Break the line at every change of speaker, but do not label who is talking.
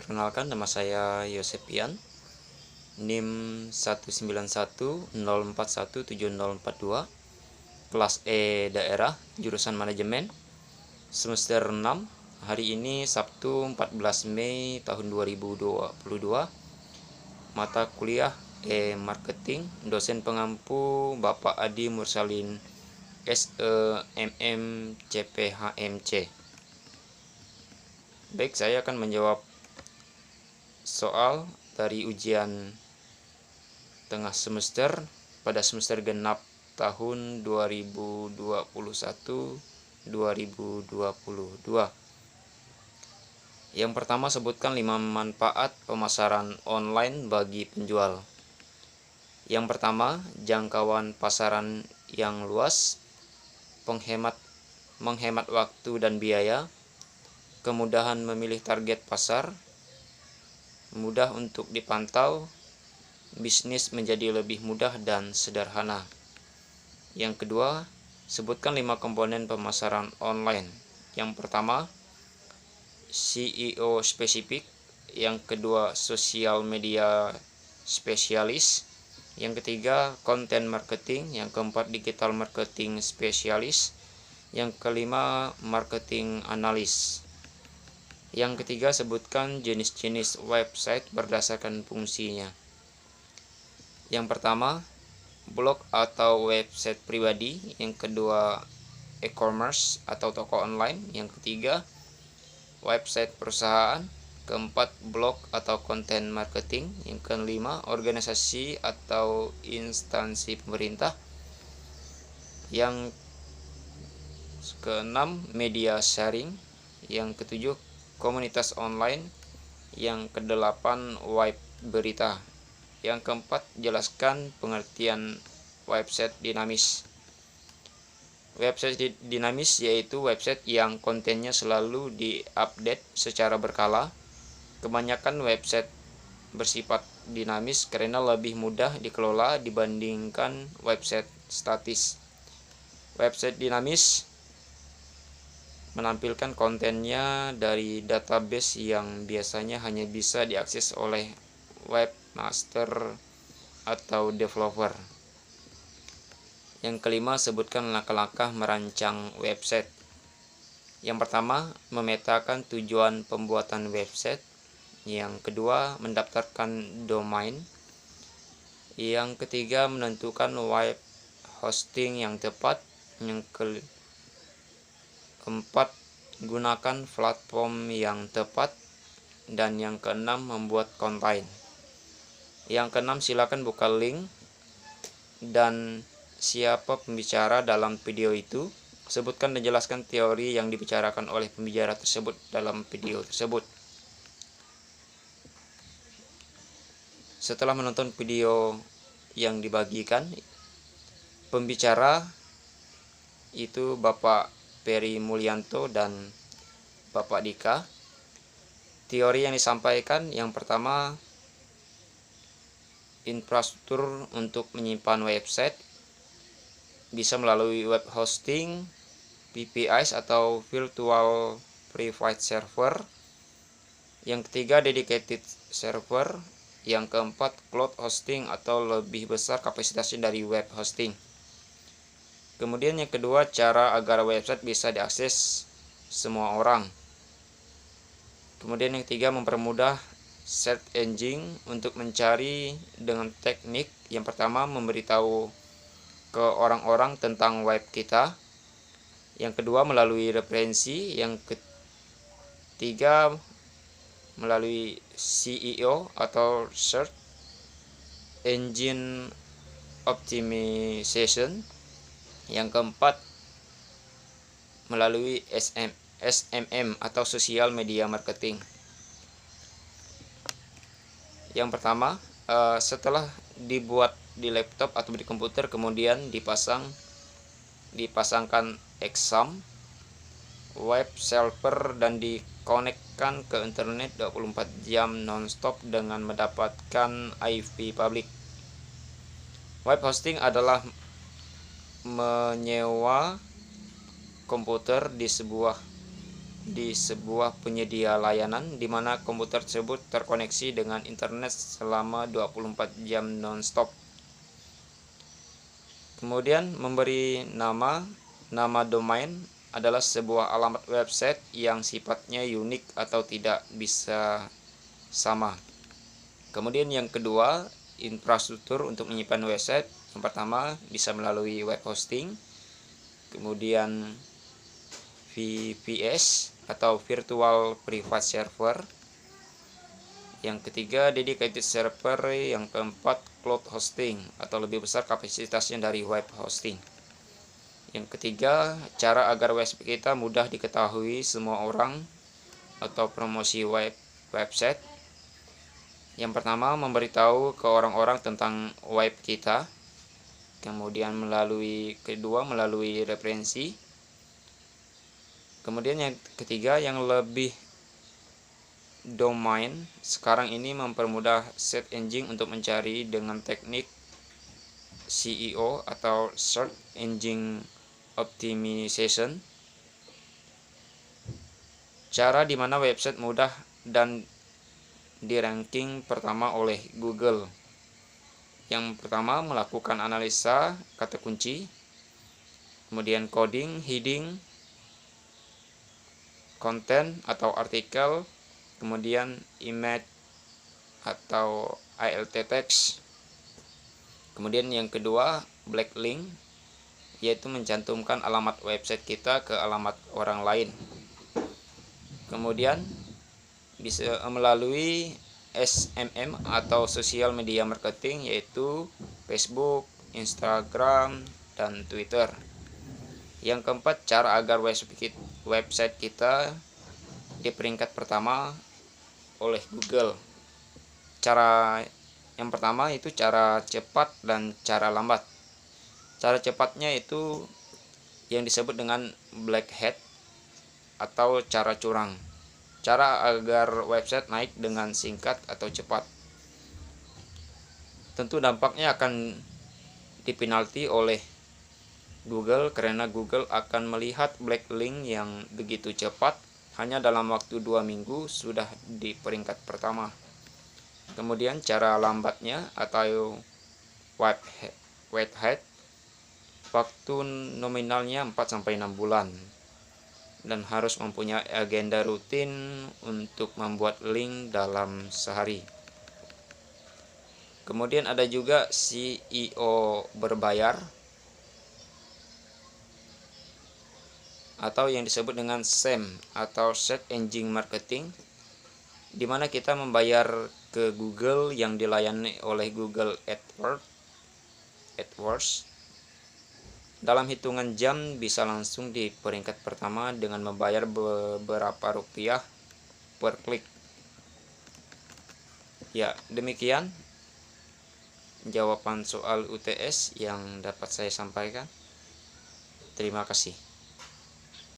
Perkenalkan, nama saya Yosepian, NIM 19104170042, kelas E daerah, jurusan manajemen, semester 6. Hari ini Sabtu 14 Mei tahun 2022. Mata kuliah marketing, dosen pengampu Bapak Adi Mursalin SEMM CPHMC. Baik, saya akan menjawab soal dari ujian tengah semester pada semester genap tahun 2021-2022. Yang pertama, sebutkan 5 manfaat pemasaran online bagi penjual. Yang pertama, jangkauan pasaran yang luas, menghemat waktu dan biaya, kemudahan memilih target pasar, mudah untuk dipantau, bisnis menjadi lebih mudah dan sederhana. Yang kedua, sebutkan 5 komponen pemasaran online. Yang pertama, CEO spesifik. Yang kedua, sosial media spesialis. Yang ketiga, konten marketing. Yang keempat, digital marketing spesialis. Yang kelima, marketing analis. Yang ketiga, sebutkan jenis-jenis website berdasarkan fungsinya. Yang pertama, blog atau website pribadi. Yang kedua, e-commerce atau toko online. Yang ketiga, website perusahaan. Keempat, blog atau konten marketing. Yang kelima, organisasi atau instansi pemerintah. Yang keenam, media sharing. Yang ketujuh, komunitas online. Yang kedelapan, web berita. Yang keempat, jelaskan pengertian website dinamis. Website dinamis yaitu website yang kontennya selalu diupdate secara berkala. Kebanyakan website bersifat dinamis karena lebih mudah dikelola dibandingkan website statis. Website dinamis menampilkan kontennya dari database yang biasanya hanya bisa diakses oleh webmaster atau developer. Yang kelima, sebutkan langkah-langkah merancang website. Yang pertama, memetakan tujuan pembuatan website. Yang kedua, mendaftarkan domain. Yang ketiga, menentukan web hosting yang tepat. Yang keempat, gunakan platform yang tepat. Dan yang keenam, membuat konten. Yang keenam, silakan buka link dan siapa pembicara dalam video itu. Sebutkan dan jelaskan teori yang dibicarakan oleh pembicara tersebut dalam video tersebut. Setelah menonton video yang dibagikan, pembicara itu Bapak Peri Mulyanto dan Bapak Dika. Teori yang disampaikan, yang pertama, infrastruktur untuk menyimpan website bisa melalui web hosting, VPS atau virtual private server. Yang ketiga, dedicated server. Yang keempat, cloud hosting atau lebih besar kapasitasnya dari web hosting. Kemudian yang kedua, cara agar website bisa diakses semua orang. Kemudian yang ketiga, mempermudah search engine untuk mencari dengan teknik. Yang pertama, memberitahu ke orang-orang tentang web kita. Yang kedua, melalui referensi. Yang ketiga, melalui SEO atau Search Engine Optimization. Yang keempat, melalui SMM atau Social Media Marketing. Yang pertama, setelah dibuat di laptop atau di komputer, kemudian dipasangkan exam, web server, dan dikonekkan ke internet 24 jam nonstop dengan mendapatkan IP public. Web hosting adalah menyewa komputer di sebuah di sebuah penyedia layanan di mana komputer tersebut terkoneksi dengan internet selama 24 jam non-stop. Kemudian memberi nama domain adalah sebuah alamat website yang sifatnya unik atau tidak bisa sama. Kemudian yang kedua, infrastruktur untuk menyimpan website. Yang pertama bisa melalui web hosting, kemudian VPS atau Virtual Private Server. Yang ketiga, dedicated server. Yang keempat, cloud hosting atau lebih besar kapasitasnya dari web hosting. Yang ketiga, cara agar website kita mudah diketahui semua orang atau promosi website. Yang pertama, memberitahu ke orang-orang tentang web kita. Kemudian melalui referensi. Kemudian yang ketiga, yang lebih domain sekarang ini mempermudah search engine untuk mencari dengan teknik SEO atau Search Engine Optimization. Cara di mana website mudah dan di ranking pertama oleh Google. Yang pertama, melakukan analisa kata kunci, kemudian coding, heading, konten atau artikel, kemudian image atau alt text. Kemudian yang kedua, backlink, yaitu mencantumkan alamat website kita ke alamat orang lain. Kemudian bisa melalui SMM atau social media marketing, yaitu Facebook, Instagram, dan Twitter. Yang keempat, cara agar website kita di peringkat pertama oleh Google. Cara yang pertama itu cara cepat dan cara lambat. Cara cepatnya itu yang disebut dengan black hat atau cara curang. Cara agar website naik dengan singkat atau cepat. Tentu dampaknya akan dipenalti oleh Google karena Google akan melihat backlink yang begitu cepat hanya dalam waktu 2 minggu sudah di peringkat pertama. Kemudian cara lambatnya atau white hat, waktu nominalnya 4-6 bulan. Dan harus mempunyai agenda rutin untuk membuat link dalam sehari. Kemudian ada juga SEO berbayar atau yang disebut dengan SEM atau Search Engine Marketing, di mana kita membayar ke Google yang dilayani oleh Google AdWords. Dalam hitungan jam bisa langsung di peringkat pertama dengan membayar beberapa rupiah per klik. Ya, demikian jawaban soal UTS yang dapat saya sampaikan. Terima kasih.